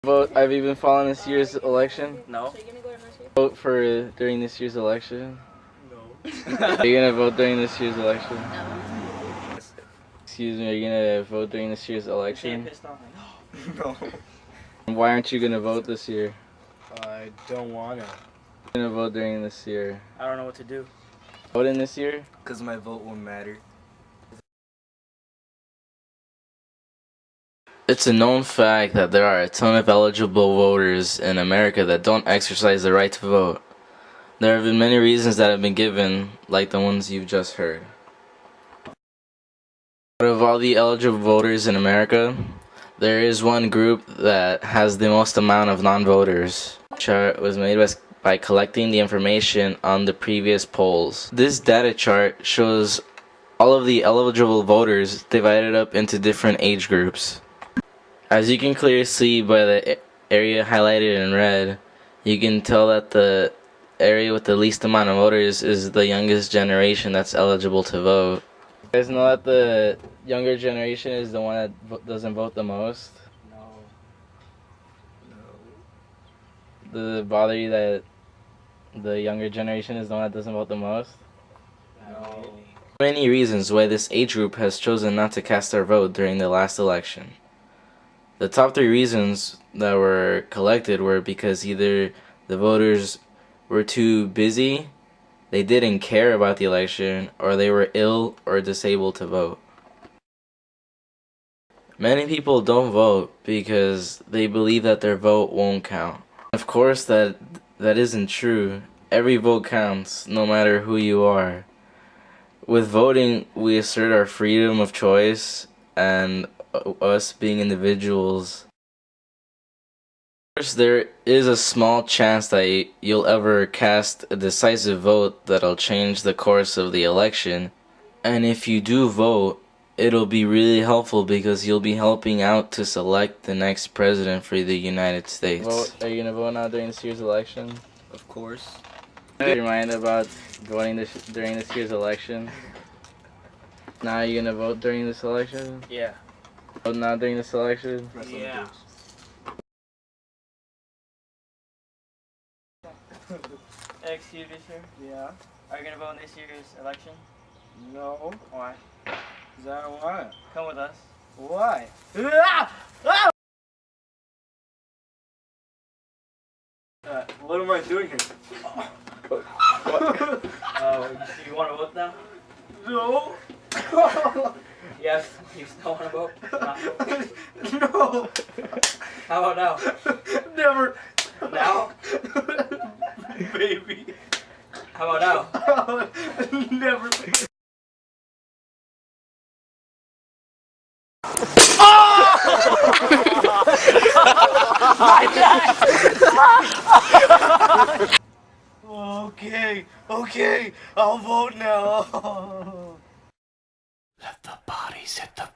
Vote. Have you been following this year's election? No. Vote for during this year's election? No. Are you gonna vote during this year's election? No. Excuse me, are you gonna vote during this year's election? No. Why aren't you gonna vote this year? I don't wanna. You're gonna vote during this year. I don't know what to do. Vote in this year? Because my vote won't matter. It's a known fact that there are a ton of eligible voters in America that don't exercise the right to vote. There have been many reasons that have been given, like the ones you've just heard. Out of all the eligible voters in America, there is one group that has the most amount of non-voters. The chart was made by collecting the information on the previous polls. This data chart shows all of the eligible voters divided up into different age groups. As you can clearly see by the area highlighted in red, you can tell that the area with the least amount of voters is the youngest generation that's eligible to vote. You guys know that the younger generation is the one that doesn't vote the most? No. Does it bother you that the younger generation is the one that doesn't vote the most? No. Many reasons why this age group has chosen not to cast their vote during the last election. The top 3 reasons that were collected were because either the voters were too busy, they didn't care about the election, or they were ill or disabled to vote. Many people don't vote because they believe that their vote won't count. Of course, that isn't true. Every vote counts, no matter who you are. With voting, we assert our freedom of choice and us being individuals. Of course, there is a small chance that you'll ever cast a decisive vote that'll change the course of the election. And if you do vote, it'll be really helpful because you'll be helping out to select the next president for the United States. Are you gonna vote now during this year's election? Of course. Are you reminded about voting during this year's election? Now are you gonna vote during this election? Yeah. Vote now during this election? Yeah. Excuse me, sir. Yeah. Are you gonna vote in this year's election? No. Why? Because I don't want it. Come with us. Why? What am I doing here? You want to vote now? No. Yes. You still want to vote? No. How about now? Never. Now? Baby. How about now? Never. Okay, I'll vote now. Let the bodies hit the